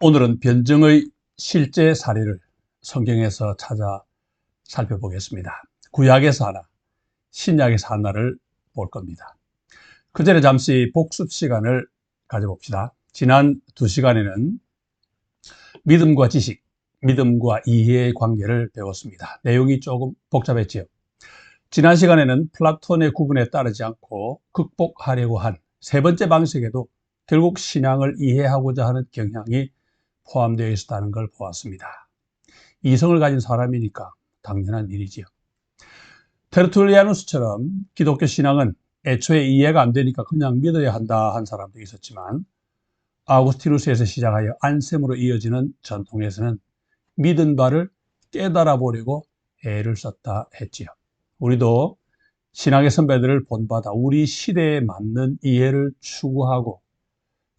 오늘은 변증의 실제 사례를 성경에서 찾아 살펴보겠습니다. 구약에서 하나, 신약에서 하나를 볼 겁니다. 그 전에 잠시 복습 시간을 가져봅시다. 지난 2시간에는 믿음과 지식, 믿음과 이해의 관계를 배웠습니다. 내용이 조금 복잡했지요. 지난 시간에는 플라톤의 구분에 따르지 않고 극복하려고 한 세 번째 방식에도 결국 신앙을 이해하고자 하는 경향이 포함되어 있었다는 걸 보았습니다. 이성을 가진 사람이니까 당연한 일이지요. 테르툴리아누스처럼 기독교 신앙은 애초에 이해가 안 되니까 그냥 믿어야 한다 한 사람도 있었지만, 아우구스티누스에서 시작하여 안셈으로 이어지는 전통에서는 믿은 바를 깨달아 보려고 애를 썼다 했지요. 우리도 신앙의 선배들을 본받아 우리 시대에 맞는 이해를 추구하고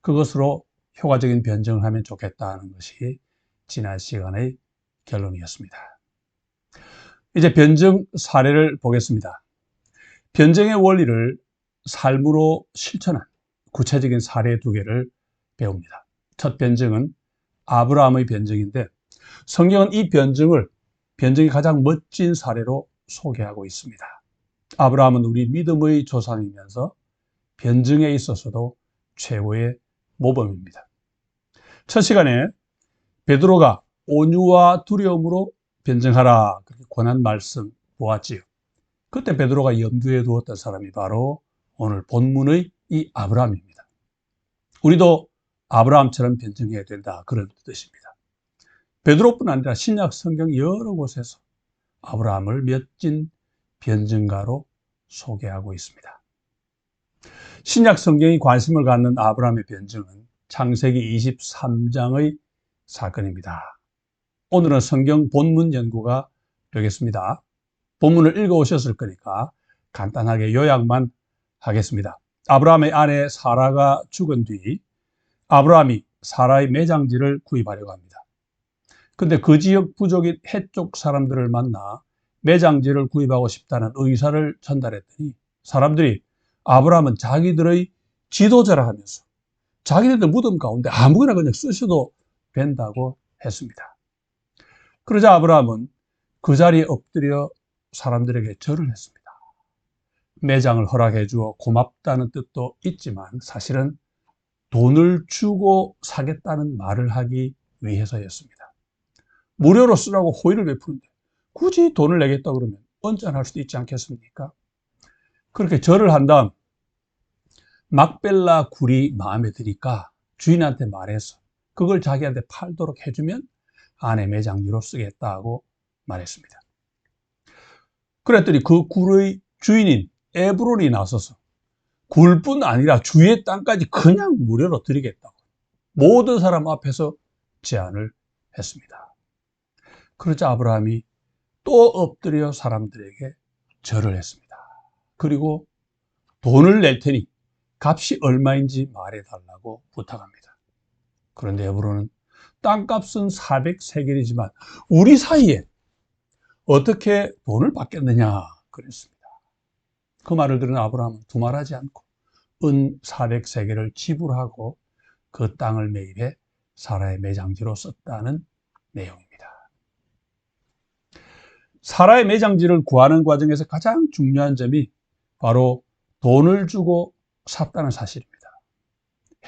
그것으로 효과적인 변증을 하면 좋겠다는 것이 지난 시간의 결론이었습니다. 이제 변증 사례를 보겠습니다. 변증의 원리를 삶으로 실천한 구체적인 사례 2개를 배웁니다. 첫 변증은 아브라함의 변증인데, 성경은 이 변증이 가장 멋진 사례로 소개하고 있습니다. 아브라함은 우리 믿음의 조상이면서 변증에 있어서도 최고의 모범입니다. 첫 시간에 베드로가 온유와 두려움으로 변증하라 그렇게 권한 말씀 보았지요. 그때 베드로가 염두에 두었던 사람이 바로 오늘 본문의 이 아브라함입니다. 우리도 아브라함처럼 변증해야 된다, 그런 뜻입니다. 베드로뿐 아니라 신약 성경 여러 곳에서 아브라함을 멋진 변증가로 소개하고 있습니다. 신약 성경이 관심을 갖는 아브라함의 변증은 창세기 23장의 사건입니다. 오늘은 성경 본문 연구가 되겠습니다. 본문을 읽어오셨을 거니까 간단하게 요약만 하겠습니다. 아브라함의 아내 사라가 죽은 뒤 아브라함이 사라의 매장지를 구입하려고 합니다. 근데 그 지역 부족인 해쪽 사람들을 만나 매장지를 구입하고 싶다는 의사를 전달했더니 사람들이 아브라함은 자기들의 지도자라 하면서 자기네들 무덤 가운데 아무거나 그냥 쓰셔도 된다고 했습니다. 그러자 아브라함은 그 자리에 엎드려 사람들에게 절을 했습니다. 매장을 허락해 주어 고맙다는 뜻도 있지만 사실은 돈을 주고 사겠다는 말을 하기 위해서였습니다. 무료로 쓰라고 호의를 베푸는데 굳이 돈을 내겠다 그러면 언짢을 수도 있지 않겠습니까? 그렇게 절을 한 다음 막벨라 굴이 마음에 드니까 주인한테 말해서 그걸 자기한테 팔도록 해주면 아내 매장지로 쓰겠다고 말했습니다. 그랬더니 그 굴의 주인인 에브론이 나서서 굴뿐 아니라 주위의 땅까지 그냥 무료로 드리겠다고 모든 사람 앞에서 제안을 했습니다. 그러자 아브라함이 또 엎드려 사람들에게 절을 했습니다. 그리고 돈을 낼 테니 값이 얼마인지 말해달라고 부탁합니다. 그런데 에브론은 땅값은 400세겔이지만 우리 사이에 어떻게 돈을 받겠느냐 그랬습니다. 그 말을 들은 아브라함은 두말하지 않고 은 400세겔을 지불하고 그 땅을 매입해 사라의 매장지로 썼다는 내용입니다. 사라의 매장지를 구하는 과정에서 가장 중요한 점이 바로 돈을 주고 샀다는 사실입니다.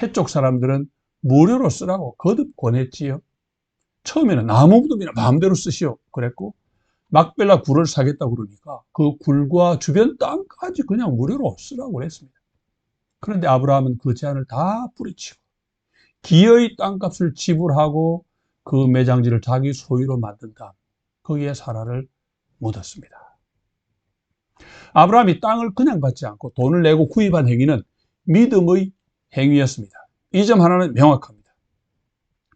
해쪽 사람들은 무료로 쓰라고 거듭 권했지요. 처음에는 나무 무덤이나 마음대로 쓰시오 그랬고, 막벨라 굴을 사겠다고 그러니까 그 굴과 주변 땅까지 그냥 무료로 쓰라고 그랬습니다. 그런데 아브라함은 그 제안을 다 뿌리치고 기어이 땅값을 지불하고 그 매장지를 자기 소유로 만든 다음 거기에 사라를 묻었습니다. 아브라함이 땅을 그냥 받지 않고 돈을 내고 구입한 행위는 믿음의 행위였습니다. 이 점 하나는 명확합니다.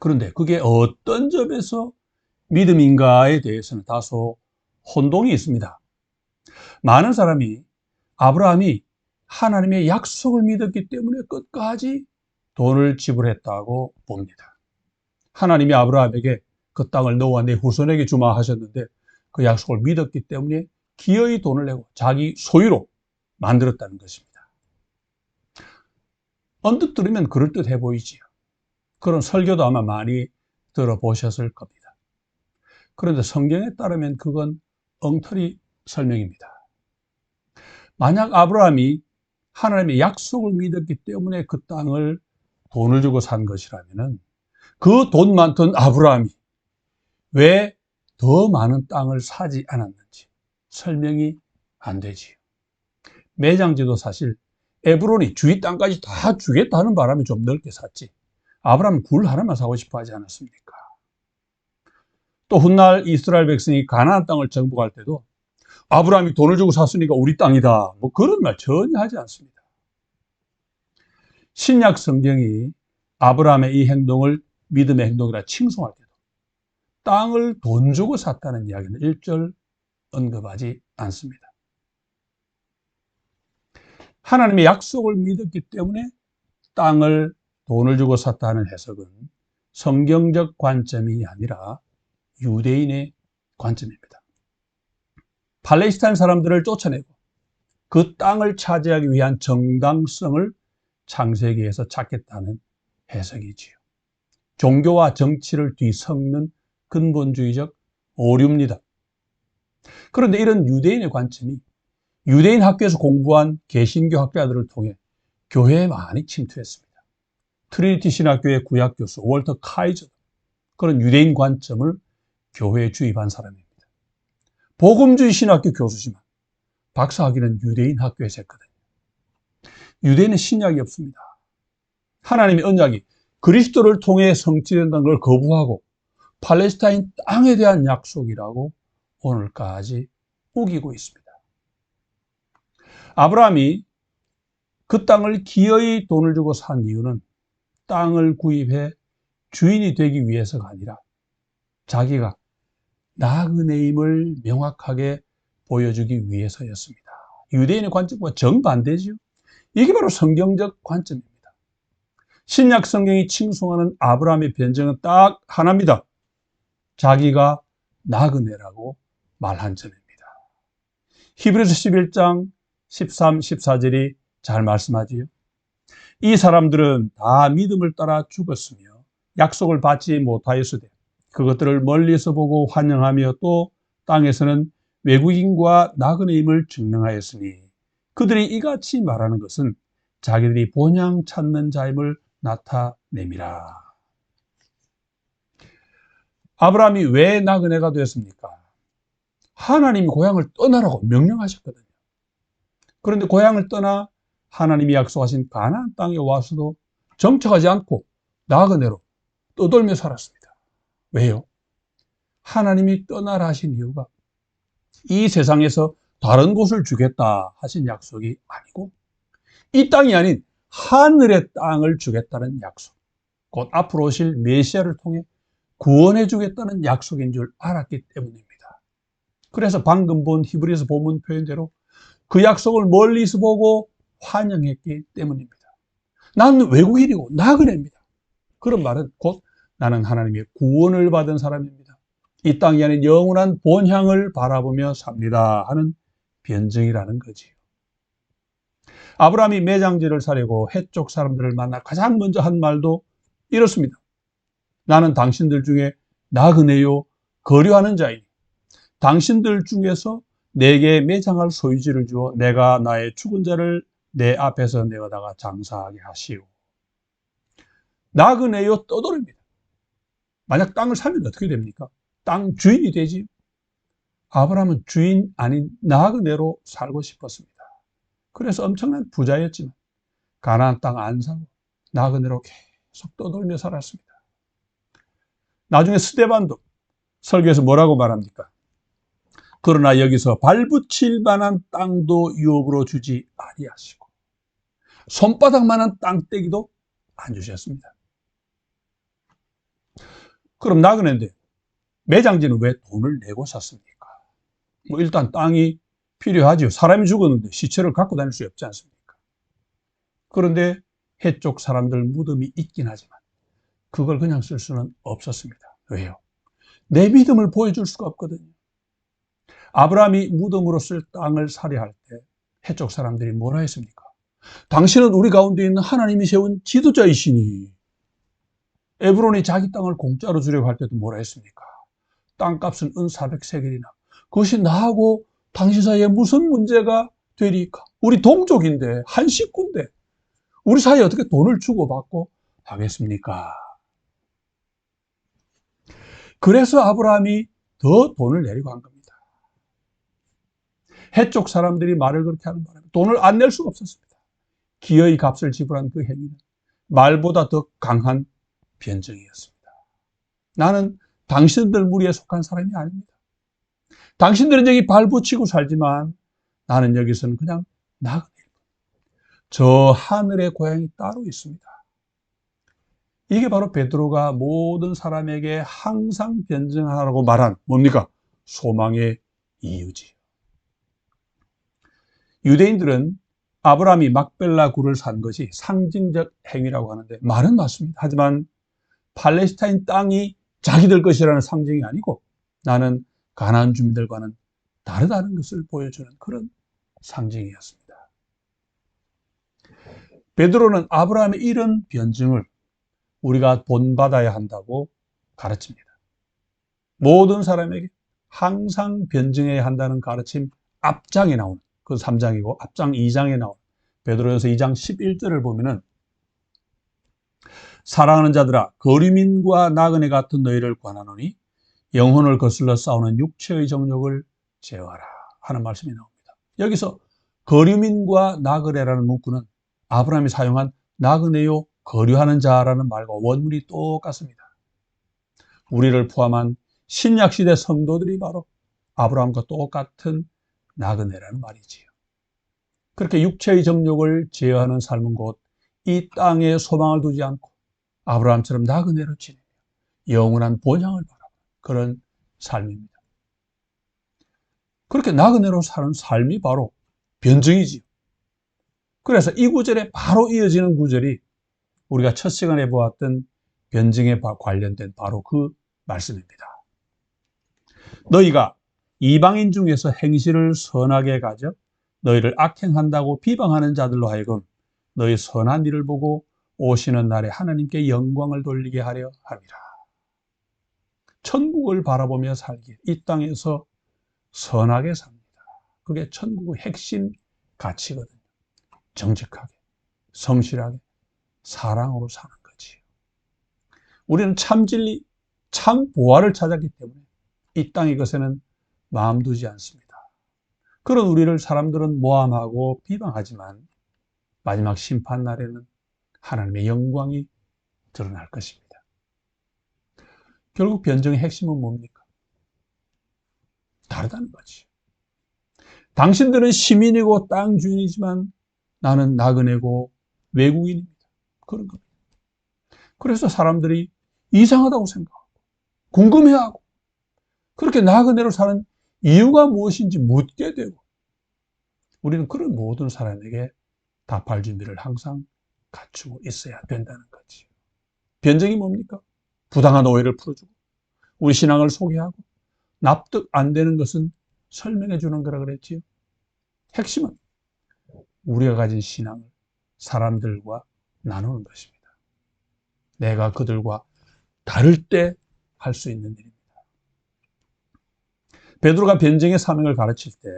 그런데 그게 어떤 점에서 믿음인가에 대해서는 다소 혼동이 있습니다. 많은 사람이 아브라함이 하나님의 약속을 믿었기 때문에 끝까지 돈을 지불했다고 봅니다. 하나님이 아브라함에게 그 땅을 너와 내 후손에게 주마 하셨는데 그 약속을 믿었기 때문에 기어이 돈을 내고 자기 소유로 만들었다는 것입니다. 언뜻 들으면 그럴듯해 보이지요. 그런 설교도 아마 많이 들어보셨을 겁니다. 그런데 성경에 따르면 그건 엉터리 설명입니다. 만약 아브라함이 하나님의 약속을 믿었기 때문에 그 땅을 돈을 주고 산 것이라면 그 돈 많던 아브라함이 왜 더 많은 땅을 사지 않았는지 설명이 안 되지요. 매장지도 사실 에브론이 주위 땅까지 다 주겠다는 바람에 좀 넓게 샀지. 아브라함은 굴 하나만 사고 싶어 하지 않았습니까? 또 훗날 이스라엘 백성이 가나안 땅을 정복할 때도 아브라함이 돈을 주고 샀으니까 우리 땅이다. 뭐 그런 말 전혀 하지 않습니다. 신약 성경이 아브라함의 이 행동을 믿음의 행동이라 칭송할 때도 땅을 돈 주고 샀다는 이야기는 일절 언급하지 않습니다. 하나님의 약속을 믿었기 때문에 땅을 돈을 주고 샀다는 해석은 성경적 관점이 아니라 유대인의 관점입니다. 팔레스타인 사람들을 쫓아내고 그 땅을 차지하기 위한 정당성을 창세기에서 찾겠다는 해석이지요. 종교와 정치를 뒤섞는 근본주의적 오류입니다. 그런데 이런 유대인의 관점이 유대인 학교에서 공부한 개신교 학자들을 통해 교회에 많이 침투했습니다. 트리니티 신학교의 구약 교수 월터 카이저, 그런 유대인 관점을 교회에 주입한 사람입니다. 복음주의 신학교 교수지만 박사학위는 유대인 학교에서 했거든요. 유대인은 신약이 없습니다. 하나님의 언약이 그리스도를 통해 성취된다는 걸 거부하고 팔레스타인 땅에 대한 약속이라고 오늘까지 우기고 있습니다. 아브라함이 그 땅을 기어이 돈을 주고 산 이유는 땅을 구입해 주인이 되기 위해서가 아니라 자기가 나그네임을 명확하게 보여주기 위해서였습니다. 유대인의 관점과 정반대죠. 이게 바로 성경적 관점입니다. 신약 성경이 칭송하는 아브라함의 변증은 딱 하나입니다. 자기가 나그네라고 말한 점입니다. 히브리서 11장 13, 14절이 잘 말씀하지요. 이 사람들은 다 믿음을 따라 죽었으며 약속을 받지 못하였으되 그것들을 멀리서 보고 환영하며 또 땅에서는 외국인과 나그네임을 증명하였으니 그들이 이같이 말하는 것은 자기들이 본향 찾는 자임을 나타냅니다. 아브라함이 왜 나그네가 되었습니까? 하나님이 고향을 떠나라고 명령하셨거든요. 그런데 고향을 떠나 하나님이 약속하신 가나안 땅에 와서도 정착하지 않고 나그네로 떠돌며 살았습니다. 왜요? 하나님이 떠나라 하신 이유가 이 세상에서 다른 곳을 주겠다 하신 약속이 아니고 이 땅이 아닌 하늘의 땅을 주겠다는 약속, 곧 앞으로 오실 메시아를 통해 구원해 주겠다는 약속인 줄 알았기 때문입니다. 그래서 방금 본 히브리서 본문 표현대로 그 약속을 멀리서 보고 환영했기 때문입니다. 나는 외국인이고 나그네입니다. 그런 말은 곧 나는 하나님의 구원을 받은 사람입니다. 이 땅이 아닌 영원한 본향을 바라보며 삽니다 하는 변증이라는 거지요. 아브라함이 매장지를 사려고 해쪽 사람들을 만나 가장 먼저 한 말도 이렇습니다. 나는 당신들 중에 나그네요 거류하는 자이니 당신들 중에서 내게 매장할 소유지를 주어 내가 나의 죽은 자를 내 앞에서 내어다가 장사하게 하시오. 나그네요 떠돌입니다. 만약 땅을 사면 어떻게 됩니까? 땅 주인이 되지. 아브라함은 주인 아닌 나그네로 살고 싶었습니다. 그래서 엄청난 부자였지만 가나안 땅 안 사고 나그네로 계속 떠돌며 살았습니다. 나중에 스데반도 설교에서 뭐라고 말합니까? 그러나 여기서 발붙일 만한 땅도 유업으로 주지 아니하시고 손바닥만한 땅떼기도 안 주셨습니다. 그럼 나그네인데 매장지는 왜 돈을 내고 샀습니까? 뭐 일단 땅이 필요하죠. 사람이 죽었는데 시체를 갖고 다닐 수 없지 않습니까? 그런데 해쪽 사람들 무덤이 있긴 하지만 그걸 그냥 쓸 수는 없었습니다. 왜요? 내 믿음을 보여줄 수가 없거든요. 아브라함이 무덤으로 쓸 땅을 사려 할 때 해쪽 사람들이 뭐라 했습니까? 당신은 우리 가운데 있는 하나님이 세운 지도자이시니 에브론이 자기 땅을 공짜로 주려고 할 때도 뭐라 했습니까? 땅값은 은 400세겔이나. 그것이 나하고 당신 사이에 무슨 문제가 되리까? 우리 동족인데, 한 식구인데, 우리 사이에 어떻게 돈을 주고받고 하겠습니까? 그래서 아브라함이 더 돈을 내리고 한 겁니다. 해쪽 사람들이 말을 그렇게 하는 바람에 돈을 안 낼 수가 없었습니다. 기어이 값을 지불한 그 행위는 말보다 더 강한 변증이었습니다. 나는 당신들 무리에 속한 사람이 아닙니다. 당신들은 여기 발붙이고 살지만 나는 여기서는 그냥 나그네. 저 하늘의 고향이 따로 있습니다. 이게 바로 베드로가 모든 사람에게 항상 변증하라고 말한 뭡니까? 소망의 이유지. 유대인들은 아브라함이 막벨라 굴을 산 것이 상징적 행위라고 하는데 말은 맞습니다. 하지만 팔레스타인 땅이 자기들 것이라는 상징이 아니고 나는 가나안 주민들과는 다르다는 것을 보여주는 그런 상징이었습니다. 베드로는 아브라함의 이런 변증을 우리가 본받아야 한다고 가르칩니다. 모든 사람에게 항상 변증해야 한다는 가르침 앞장에 나오는 그 3장이고 앞장 2장에 나오는 베드로전서 2장 11절을 보면은 사랑하는 자들아 거류민과 나그네 같은 너희를 권하노니 영혼을 거슬러 싸우는 육체의 정욕을 제어하라 하는 말씀이 나옵니다. 여기서 거류민과 나그네라는 문구는 아브라함이 사용한 나그네요 거류하는 자라는 말과 원문이 똑같습니다. 우리를 포함한 신약시대 성도들이 바로 아브라함과 똑같은 나그네라는 말이지요. 그렇게 육체의 정욕을 제어하는 삶은 곧 이 땅에 소망을 두지 않고 아브라함처럼 나그네로 지내며 영원한 본향을 바라보는 그런 삶입니다. 그렇게 나그네로 사는 삶이 바로 변증이지요. 그래서 이 구절에 바로 이어지는 구절이 우리가 첫 시간에 보았던 변증에 관련된 바로 그 말씀입니다. 너희가 이방인 중에서 행실을 선하게 가져 너희를 악행한다고 비방하는 자들로 하여금 너희 선한 일을 보고 오시는 날에 하나님께 영광을 돌리게 하려 함이라. 천국을 바라보며 살기에 이 땅에서 선하게 삽니다. 그게 천국의 핵심 가치거든요. 정직하게, 성실하게, 사랑으로 사는 거지. 우리는 참 진리, 참 보화를 찾았기 때문에 이 땅의 것에는 마음 두지 않습니다. 그런 우리를 사람들은 모함하고 비방하지만 마지막 심판 날에는 하나님의 영광이 드러날 것입니다. 결국 변증의 핵심은 뭡니까? 다르다는 거지. 당신들은 시민이고 땅 주인이지만 나는 나그네고 외국인입니다. 그런 겁니다. 그래서 사람들이 이상하다고 생각하고 궁금해하고 그렇게 나그네로 사는 이유가 무엇인지 묻게 되고 우리는 그런 모든 사람에게 답할 준비를 항상 갖추고 있어야 된다는 거지. 변증이 뭡니까? 부당한 오해를 풀어주고 우리 신앙을 소개하고 납득 안 되는 것은 설명해 주는 거라 그랬지요. 핵심은 우리가 가진 신앙을 사람들과 나누는 것입니다. 내가 그들과 다를 때 할 수 있는 일입니다. 베드로가 변증의 사명을 가르칠 때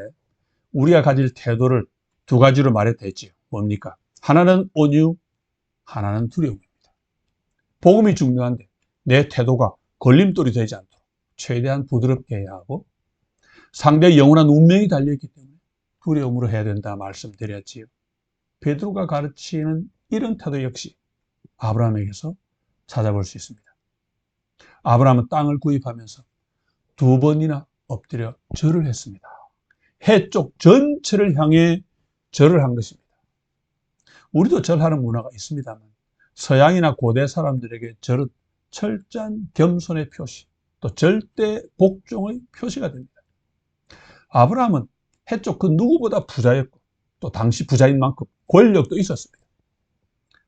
우리가 가질 태도를 두 가지로 말했댔지요. 뭡니까? 하나는 온유, 하나는 두려움입니다. 복음이 중요한데 내 태도가 걸림돌이 되지 않도록 최대한 부드럽게 해야 하고 상대의 영원한 운명이 달려있기 때문에 두려움으로 해야 된다 말씀드렸지요. 베드로가 가르치는 이런 태도 역시 아브라함에게서 찾아볼 수 있습니다. 아브라함은 땅을 구입하면서 2번이나 엎드려 절을 했습니다. 해쪽 전체를 향해 절을 한 것입니다. 우리도 절하는 문화가 있습니다만 서양이나 고대 사람들에게 절은 철저한 겸손의 표시, 또 절대 복종의 표시가 됩니다. 아브라함은 해쪽 그 누구보다 부자였고 또 당시 부자인 만큼 권력도 있었습니다.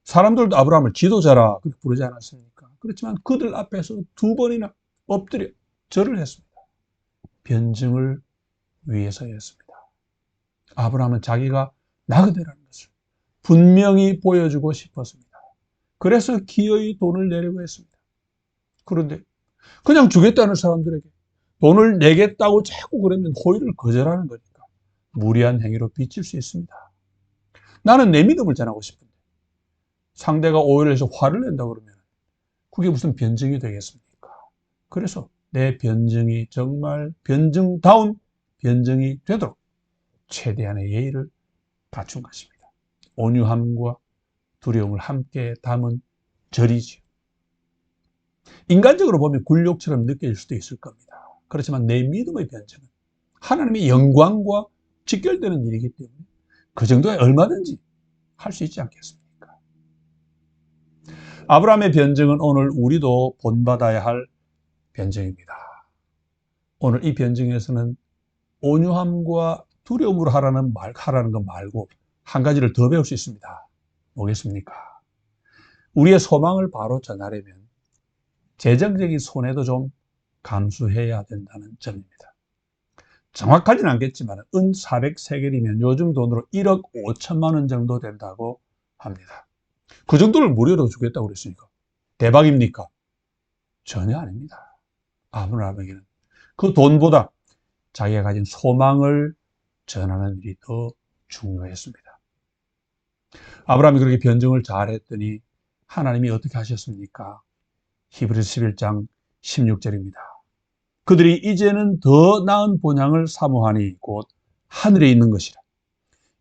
사람들도 아브라함을 지도자라 그렇게 부르지 않았습니까? 그렇지만 그들 앞에서 2번이나 엎드려 절을 했습니다. 변증을 위해서였습니다. 아브라함은 자기가 나그네라는 것을 분명히 보여주고 싶었습니다. 그래서 기어이 돈을 내려고 했습니다. 그런데 그냥 주겠다는 사람들에게 돈을 내겠다고 자꾸 그러면 호의를 거절하는 거니까 무리한 행위로 비칠 수 있습니다. 나는 내 믿음을 전하고 싶은데 상대가 오해를 해서 화를 낸다 그러면 그게 무슨 변증이 되겠습니까? 그래서 내 변증이 정말 변증다운 변증이 되도록 최대한의 예의를 갖춘 것입니다. 온유함과 두려움을 함께 담은 절이지요. 인간적으로 보면 굴욕처럼 느껴질 수도 있을 겁니다. 그렇지만 내 믿음의 변증은 하나님의 영광과 직결되는 일이기 때문에 그 정도에 얼마든지 할 수 있지 않겠습니까? 아브라함의 변증은 오늘 우리도 본받아야 할 변증입니다. 오늘 이 변증에서는 온유함과 두려움으로 하라는 것 말고 한 가지를 더 배울 수 있습니다. 뭐겠습니까? 우리의 소망을 바로 전하려면 재정적인 손해도 좀 감수해야 된다는 점입니다. 정확하지는 않겠지만 은 400세겔이면 요즘 돈으로 1억 5천만 원 정도 된다고 합니다. 그 정도를 무료로 주겠다고 그랬으니까 대박입니까? 전혀 아닙니다. 아브라함에게는 그 돈보다 자기가 가진 소망을 전하는 일이 더 중요했습니다. 아브라함이 그렇게 변증을 잘했더니 하나님이 어떻게 하셨습니까? 히브리서 11장 16절입니다. 그들이 이제는 더 나은 본향을 사모하니 곧 하늘에 있는 것이라.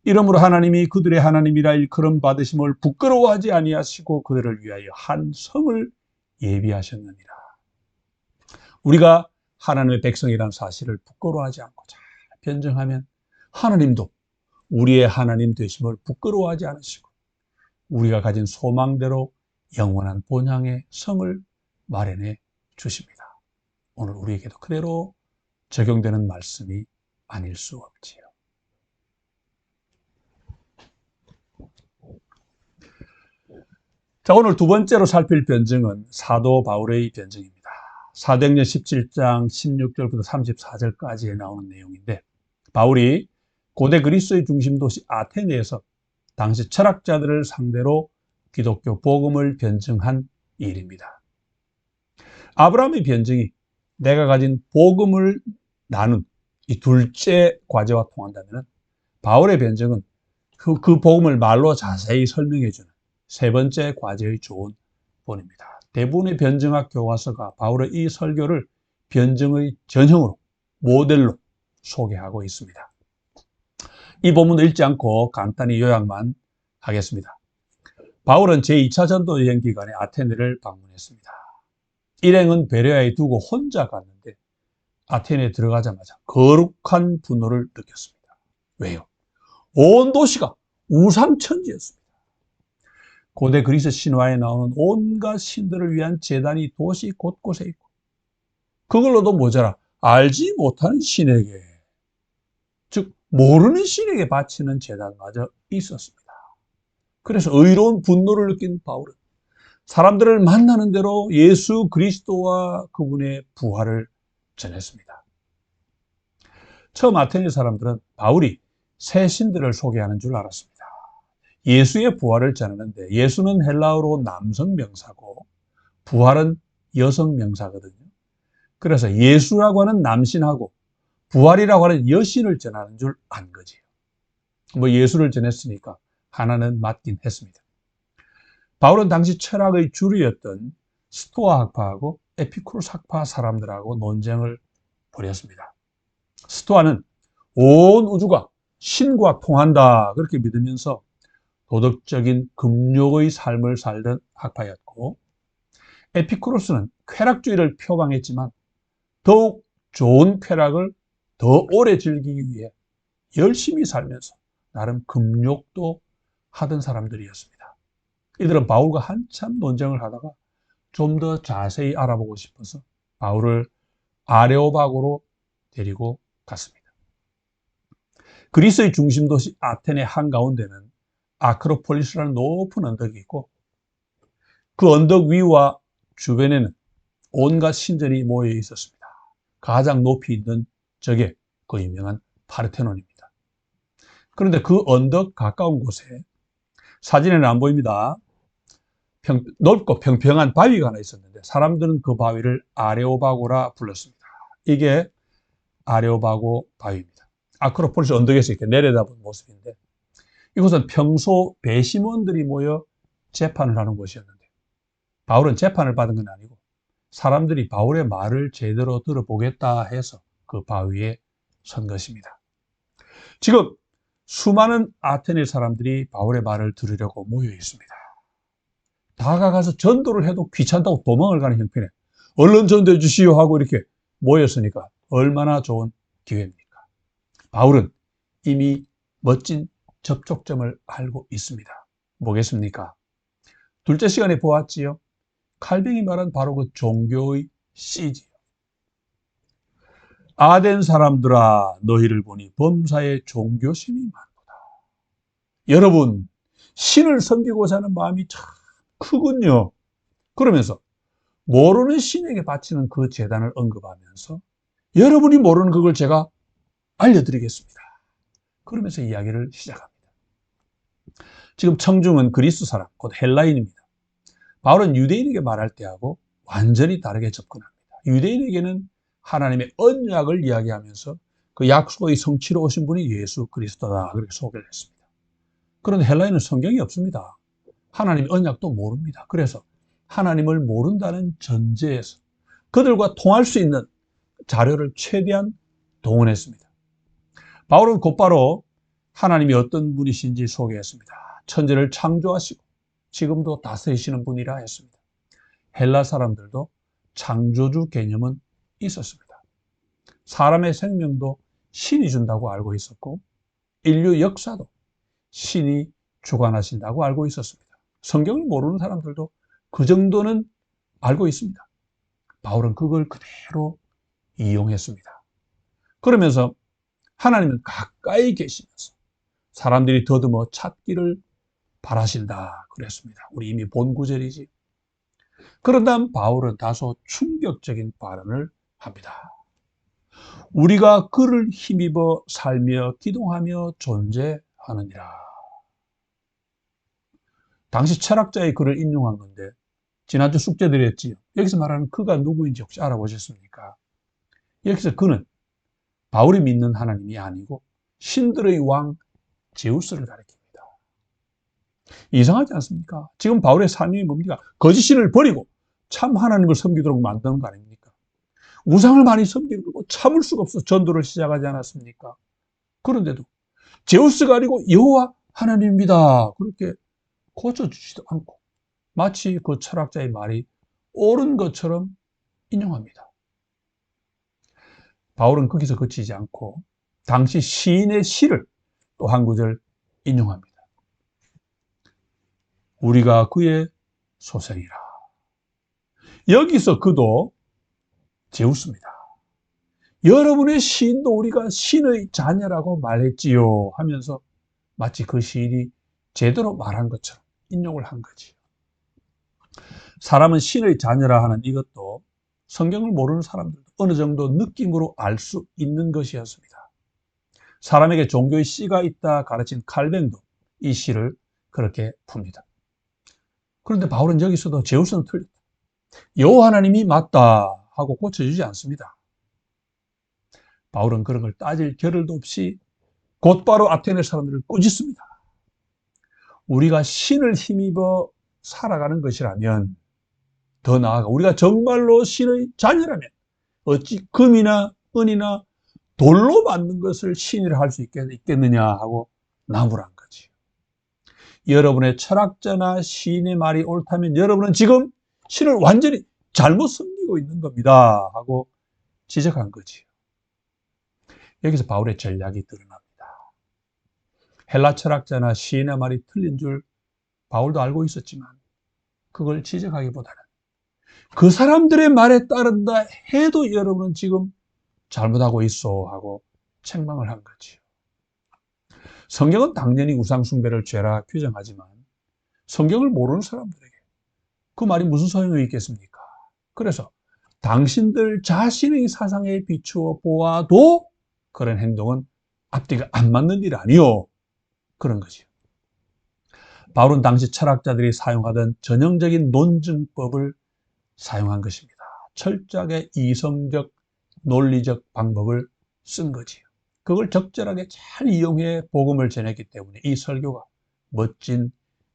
이러므로 하나님이 그들의 하나님이라 일컬음 받으심을 부끄러워하지 아니하시고 그들을 위하여 한 성을 예비하셨느니라. 우리가 하나님의 백성이라는 사실을 부끄러워하지 않고 잘 변증하면 하나님도 우리의 하나님 되심을 부끄러워하지 않으시고 우리가 가진 소망대로 영원한 본향의 성을 마련해 주십니다. 오늘 우리에게도 그대로 적용되는 말씀이 아닐 수 없지요. 자, 오늘 두 번째로 살필 변증은 사도 바울의 변증입니다. 사도행전 17장 16절부터 34절까지에 나오는 내용인데 바울이 고대 그리스의 중심 도시 아테네에서 당시 철학자들을 상대로 기독교 복음을 변증한 일입니다. 아브라함의 변증이 내가 가진 복음을 나눈 이 둘째 과제와 통한다면 바울의 변증은 그 복음을 말로 자세히 설명해 주는 세 번째 과제의 좋은 본입니다. 대부분의 변증학 교과서가 바울의 이 설교를 변증의 전형으로 모델로 소개하고 있습니다. 이 본문도 읽지 않고 간단히 요약만 하겠습니다. 바울은 제2차 전도 여행 기간에 아테네를 방문했습니다. 일행은 베레아에 두고 혼자 갔는데 아테네에 들어가자마자 거룩한 분노를 느꼈습니다. 왜요? 온 도시가 우상천지였습니다. 고대 그리스 신화에 나오는 온갖 신들을 위한 제단이 도시 곳곳에 있고 그걸로도 모자라 알지 못하는 신에게, 즉 모르는 신에게 바치는 제단마저 있었습니다. 그래서 의로운 분노를 느낀 바울은 사람들을 만나는 대로 예수 그리스도와 그분의 부활을 전했습니다. 처음 아테네 사람들은 바울이 새 신들을 소개하는 줄 알았습니다. 예수의 부활을 전하는데 예수는 헬라어로 남성 명사고 부활은 여성 명사거든요. 그래서 예수라고 하는 남신하고 부활이라고 하는 여신을 전하는 줄 안 거지요. 뭐 예수를 전했으니까 하나는 맞긴 했습니다. 바울은 당시 철학의 주류였던 스토아 학파하고 에피쿠로스 학파 사람들하고 논쟁을 벌였습니다. 스토아는 온 우주가 신과 통한다 그렇게 믿으면서 도덕적인 금욕의 삶을 살던 학파였고 에피쿠로스는 쾌락주의를 표방했지만 더욱 좋은 쾌락을 더 오래 즐기기 위해 열심히 살면서 나름 금욕도 하던 사람들이었습니다. 이들은 바울과 한참 논쟁을 하다가 좀 더 자세히 알아보고 싶어서 바울을 아레오바고로 데리고 갔습니다. 그리스의 중심 도시 아테네 한가운데는 아크로폴리스라는 높은 언덕이 있고 그 언덕 위와 주변에는 온갖 신전이 모여 있었습니다. 가장 높이 있는 저게 그 유명한 파르테논입니다. 그런데 그 언덕 가까운 곳에 사진에는 안 보입니다. 넓고 평평한 바위가 하나 있었는데 사람들은 그 바위를 아레오바고라 불렀습니다. 이게 아레오바고 바위입니다. 아크로폴리스 언덕에서 이렇게 내려다본 모습인데 이곳은 평소 배심원들이 모여 재판을 하는 곳이었는데 바울은 재판을 받은 건 아니고 사람들이 바울의 말을 제대로 들어보겠다 해서 그 바위에 선 것입니다. 지금 수많은 아테네 사람들이 바울의 말을 들으려고 모여 있습니다. 다가가서 전도를 해도 귀찮다고 도망을 가는 형편에 얼른 전도해 주시오 하고 이렇게 모였으니까 얼마나 좋은 기회입니까? 바울은 이미 멋진 접촉점을 알고 있습니다. 뭐겠습니까? 둘째 시간에 보았지요. 칼뱅이 말한 바로 그 종교의 씨지요. 아덴 사람들아 너희를 보니 범사에 종교심이 많도다. 여러분 신을 섬기고자 하는 마음이 참 크군요. 그러면서 모르는 신에게 바치는 그 제단을 언급하면서 여러분이 모르는 그걸 제가 알려드리겠습니다. 그러면서 이야기를 시작합니다. 지금 청중은 그리스 사람, 곧 헬라인입니다. 바울은 유대인에게 말할 때하고 완전히 다르게 접근합니다. 유대인에게는 하나님의 언약을 이야기하면서 그 약속의 성취로 오신 분이 예수 그리스도다 그렇게 소개를 했습니다. 그런데 헬라인은 성경이 없습니다. 하나님의 언약도 모릅니다. 그래서 하나님을 모른다는 전제에서 그들과 통할 수 있는 자료를 최대한 동원했습니다. 바울은 곧바로 하나님이 어떤 분이신지 소개했습니다. 천지를 창조하시고 지금도 다스리시는 분이라 했습니다. 헬라 사람들도 창조주 개념은 있었습니다. 사람의 생명도 신이 준다고 알고 있었고 인류 역사도 신이 주관하신다고 알고 있었습니다. 성경을 모르는 사람들도 그 정도는 알고 있습니다. 바울은 그걸 그대로 이용했습니다. 그러면서 하나님은 가까이 계시면서 사람들이 더듬어 찾기를 바라신다 그랬습니다. 우리 이미 본 구절이지. 그런 다음 바울은 다소 충격적인 발언을 합니다. 우리가 그를 힘입어 살며 기동하며 존재하느니라. 당시 철학자의 글을 인용한 건데 지난주 숙제드렸지요. 여기서 말하는 그가 누구인지 혹시 알아보셨습니까? 여기서 그는 바울이 믿는 하나님이 아니고 신들의 왕 제우스를 가리킵니다. 이상하지 않습니까? 지금 바울의 삶이 뭡니까? 거짓신을 버리고 참 하나님을 섬기도록 만드는 거 아닙니까? 우상을 많이 섬기고 참을 수가 없어 전도를 시작하지 않았습니까? 그런데도 제우스가 아니고 여호와 하나님입니다. 그렇게 고쳐주지도 않고 마치 그 철학자의 말이 옳은 것처럼 인용합니다. 바울은 거기서 그치지 않고 당시 시인의 시를 또 한 구절 인용합니다. 우리가 그의 소생이라. 여기서 그도 제우스입니다. 여러분의 시인도 우리가 신의 자녀라고 말했지요 하면서 마치 그 시인이 제대로 말한 것처럼 인용을 한 거지요. 사람은 신의 자녀라 하는 이것도 성경을 모르는 사람들도 어느 정도 느낌으로 알 수 있는 것이었습니다. 사람에게 종교의 씨가 있다 가르친 칼뱅도 이 시를 그렇게 풉니다. 그런데 바울은 여기서도 제우스는 틀렸다. 여호와 하나님이 맞다 하고 고쳐주지 않습니다. 바울은 그런 걸 따질 겨를도 없이 곧바로 아테네 사람들을 꾸짖습니다. 우리가 신을 힘입어 살아가는 것이라면 더 나아가 우리가 정말로 신의 자녀라면 어찌 금이나 은이나 돌로 만든 것을 신이라 할 수 있겠느냐 하고 나무란 거지. 여러분의 철학자나 시인의 말이 옳다면 여러분은 지금 신을 완전히 잘못 섬기고 있는 겁니다 하고 지적한 거지요. 여기서 바울의 전략이 드러납니다. 헬라 철학자나 시인의 말이 틀린 줄 바울도 알고 있었지만 그걸 지적하기보다는 그 사람들의 말에 따른다 해도 여러분은 지금 잘못하고 있어 하고 책망을 한 거지요. 성경은 당연히 우상숭배를 죄라 규정하지만 성경을 모르는 사람들에게 그 말이 무슨 소용이 있겠습니까? 그래서 당신들 자신의 사상에 비추어 보아도 그런 행동은 앞뒤가 안 맞는 일 아니요. 그런 거죠. 바울은 당시 철학자들이 사용하던 전형적인 논증법을 사용한 것입니다. 철저하게 이성적, 논리적 방법을 쓴 거지요. 그걸 적절하게 잘 이용해 복음을 전했기 때문에 이 설교가 멋진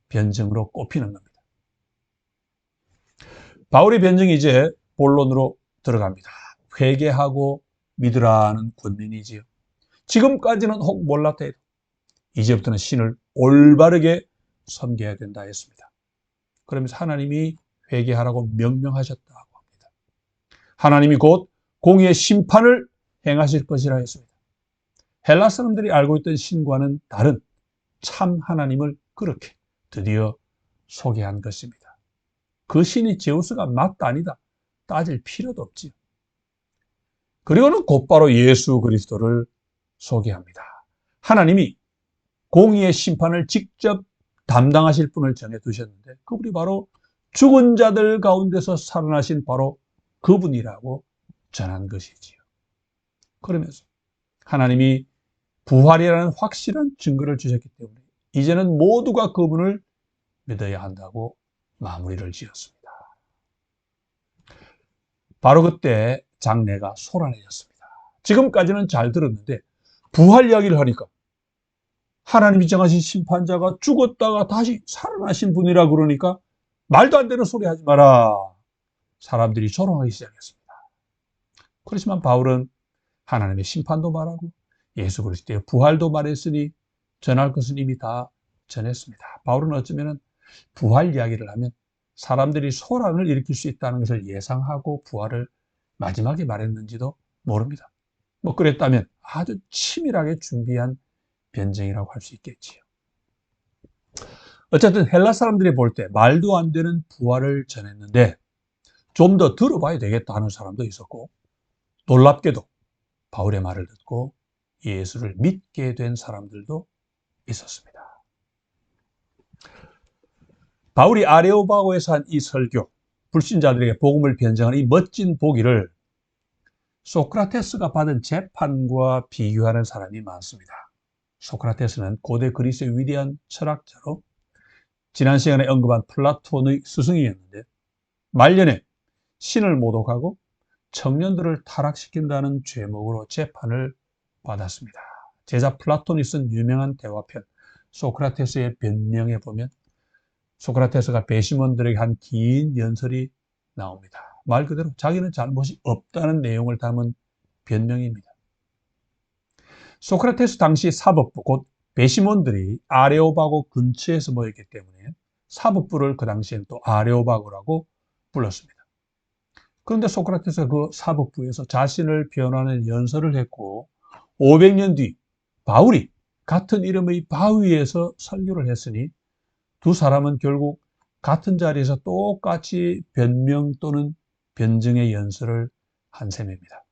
변증으로 꼽히는 겁니다. 바울의 변증이 이제 본론으로 들어갑니다. 회개하고 믿으라는 권면이지요. 지금까지는 혹 몰랐다 해도 이제부터는 신을 올바르게 섬겨야 된다 했습니다. 그러면서 하나님이 회개하라고 명령하셨다고 합니다. 하나님이 곧 공의의 심판을 행하실 것이라 했습니다. 헬라 사람들이 알고 있던 신과는 다른 참 하나님을 그렇게 드디어 소개한 것입니다. 그 신이 제우스가 맞다 아니다 따질 필요도 없지요. 그리고는 곧바로 예수 그리스도를 소개합니다. 하나님이 공의의 심판을 직접 담당하실 분을 정해두셨는데 그분이 바로 죽은 자들 가운데서 살아나신 바로 그분이라고 전한 것이지요. 그러면서 하나님이 부활이라는 확실한 증거를 주셨기 때문에 이제는 모두가 그분을 믿어야 한다고 마무리를 지었습니다. 바로 그때 장내가 소란해졌습니다. 지금까지는 잘 들었는데 부활 이야기를 하니까 하나님이 정하신 심판자가 죽었다가 다시 살아나신 분이라 그러니까 말도 안 되는 소리 하지 마라. 사람들이 조롱하기 시작했습니다. 그렇지만 바울은 하나님의 심판도 말하고 예수 그리스도의 부활도 말했으니 전할 것은 이미 다 전했습니다. 바울은 어쩌면 부활 이야기를 하면 사람들이 소란을 일으킬 수 있다는 것을 예상하고 부활을 마지막에 말했는지도 모릅니다. 뭐 그랬다면 아주 치밀하게 준비한 변증이라고 할 수 있겠지요. 어쨌든 헬라 사람들이 볼 때 말도 안 되는 부활을 전했는데 좀 더 들어봐야 되겠다 하는 사람도 있었고 놀랍게도 바울의 말을 듣고 예수를 믿게 된 사람들도 있었습니다. 바울이 아레오바고에서 한 이 설교, 불신자들에게 복음을 변증하는 이 멋진 보기를 소크라테스가 받은 재판과 비교하는 사람이 많습니다. 소크라테스는 고대 그리스의 위대한 철학자로 지난 시간에 언급한 플라톤의 스승이었는데 말년에 신을 모독하고 청년들을 타락시킨다는 죄목으로 재판을 받았습니다. 제자 플라톤이 쓴 유명한 대화편 소크라테스의 변명에 보면 소크라테스가 배심원들에게 한 긴 연설이 나옵니다. 말 그대로 자기는 잘못이 없다는 내용을 담은 변명입니다. 소크라테스 당시 사법부 곧 배심원들이 아레오바고 근처에서 모였기 때문에 사법부를 그 당시엔 또 아레오바고라고 불렀습니다. 그런데 소크라테스가 그 사법부에서 자신을 변호하는 연설을 했고 500년 뒤 바울이 같은 이름의 바위에서 설교를 했으니 두 사람은 결국 같은 자리에서 똑같이 변명 또는 변증의 연설을 한 셈입니다.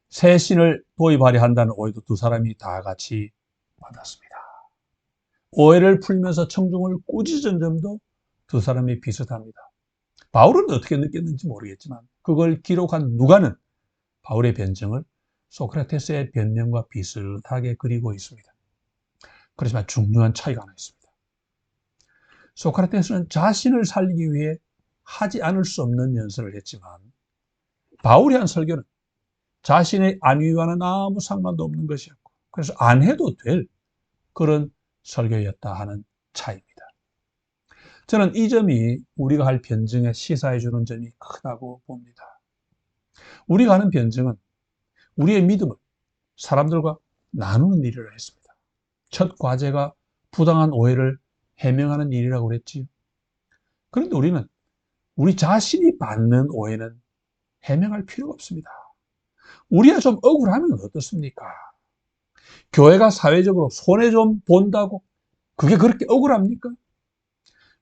새 신을 도입하려 한다는 오해도 두 사람이 다 같이 받았습니다. 오해를 풀면서 청중을 꾸짖은 점도 두 사람이 비슷합니다. 바울은 어떻게 느꼈는지 모르겠지만 그걸 기록한 누가는 바울의 변증을 소크라테스의 변명과 비슷하게 그리고 있습니다. 그렇지만 중요한 차이가 하나 있습니다. 소크라테스는 자신을 살리기 위해 하지 않을 수 없는 연설을 했지만 바울이 한 설교는 자신의 안위와는 아무 상관도 없는 것이었고 그래서 안 해도 될 그런 설교였다 하는 차이입니다. 저는 이 점이 우리가 할 변증에 시사해 주는 점이 크다고 봅니다. 우리가 하는 변증은 우리의 믿음을 사람들과 나누는 일이라 했습니다. 첫 과제가 부당한 오해를 해명하는 일이라고 그랬지요. 그런데 우리는 우리 자신이 받는 오해는 해명할 필요가 없습니다. 우리가 좀 억울하면 어떻습니까? 교회가 사회적으로 손해 좀 본다고 그게 그렇게 억울합니까?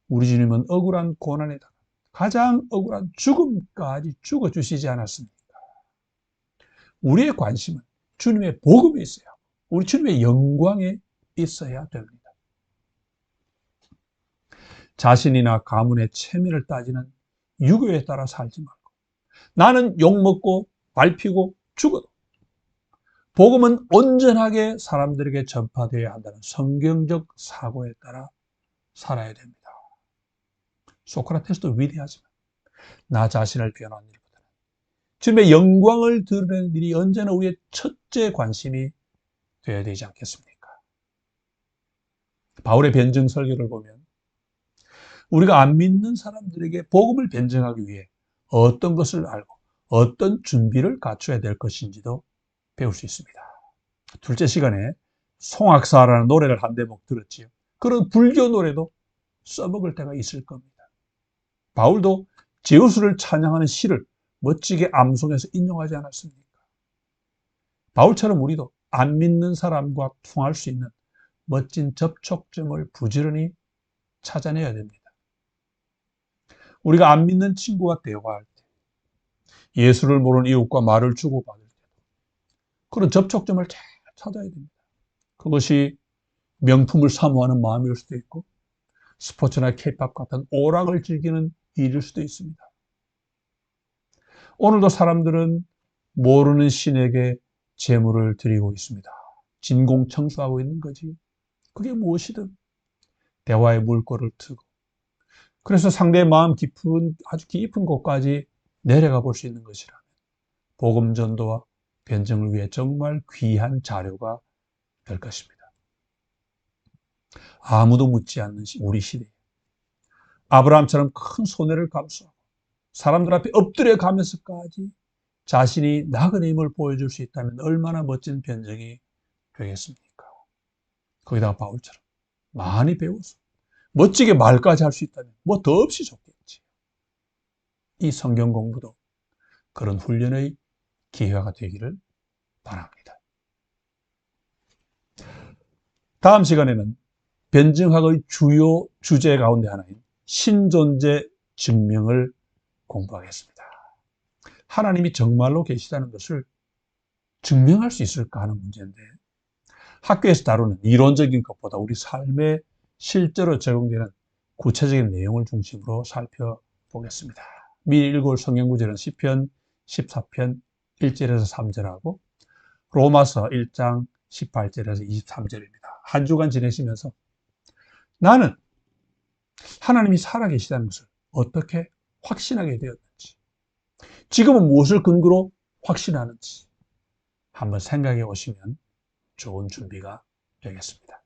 우리 주님은 억울한 고난에다가 가장 억울한 죽음까지 죽어주시지 않았습니까? 우리의 관심은 주님의 복음에 있어야 하고 우리 주님의 영광에 있어야 됩니다. 자신이나 가문의 체면을 따지는 유교에 따라 살지 말고 나는 욕먹고 밟히고 죽어도 복음은 온전하게 사람들에게 전파되어야 한다는 성경적 사고에 따라 살아야 됩니다. 소크라테스도 위대하지만 나 자신을 변호하는 일보다는 주님의 영광을 드러내는 일이 언제나 우리의 첫째 관심이 되어야 되지 않겠습니까? 바울의 변증 설교를 보면 우리가 안 믿는 사람들에게 복음을 변증하기 위해 어떤 것을 알고 어떤 준비를 갖춰야 될 것인지도 배울 수 있습니다. 둘째 시간에 송악사라는 노래를 한 대목 들었지요. 그런 불교 노래도 써먹을 때가 있을 겁니다. 바울도 제우스를 찬양하는 시를 멋지게 암송해서 인용하지 않았습니까? 바울처럼 우리도 안 믿는 사람과 통할 수 있는 멋진 접촉점을 부지런히 찾아내야 됩니다. 우리가 안 믿는 친구와 대화할 때, 예수를 모르는 이웃과 말을 주고받을 때, 그런 접촉점을 잘 찾아야 됩니다. 그것이 명품을 사모하는 마음일 수도 있고, 스포츠나 케이팝 같은 오락을 즐기는 일일 수도 있습니다. 오늘도 사람들은 모르는 신에게 제물을 드리고 있습니다. 진공청소하고 있는 거지. 그게 무엇이든 대화의 물꼬를 트고, 그래서 상대의 마음 깊은, 아주 깊은 곳까지 내려가 볼 수 있는 것이라면 복음 전도와 변증을 위해 정말 귀한 자료가 될 것입니다. 아무도 묻지 않는 우리 시대에 아브라함처럼 큰 손해를 감수하고 사람들 앞에 엎드려 가면서까지 자신이 나그네 힘을 보여줄 수 있다면 얼마나 멋진 변증이 되겠습니까? 거기다가 바울처럼 많이 배워서 멋지게 말까지 할 수 있다면 뭐 더 없이 좋겠지. 이 성경 공부도 그런 훈련의 기회가 되기를 바랍니다. 다음 시간에는 변증학의 주요 주제 가운데 하나인 신존재 증명을 공부하겠습니다. 하나님이 정말로 계시다는 것을 증명할 수 있을까 하는 문제인데, 학교에서 다루는 이론적인 것보다 우리 삶에 실제로 적용되는 구체적인 내용을 중심으로 살펴보겠습니다. 미리 읽을 성경 구절은 시편 14편 1절에서 3절하고 로마서 1장 18절에서 23절입니다. 한 주간 지내시면서 나는 하나님이 살아계시다는 것을 어떻게 확신하게 되었는지, 지금은 무엇을 근거로 확신하는지 한번 생각해 보시면 좋은 준비가 되겠습니다.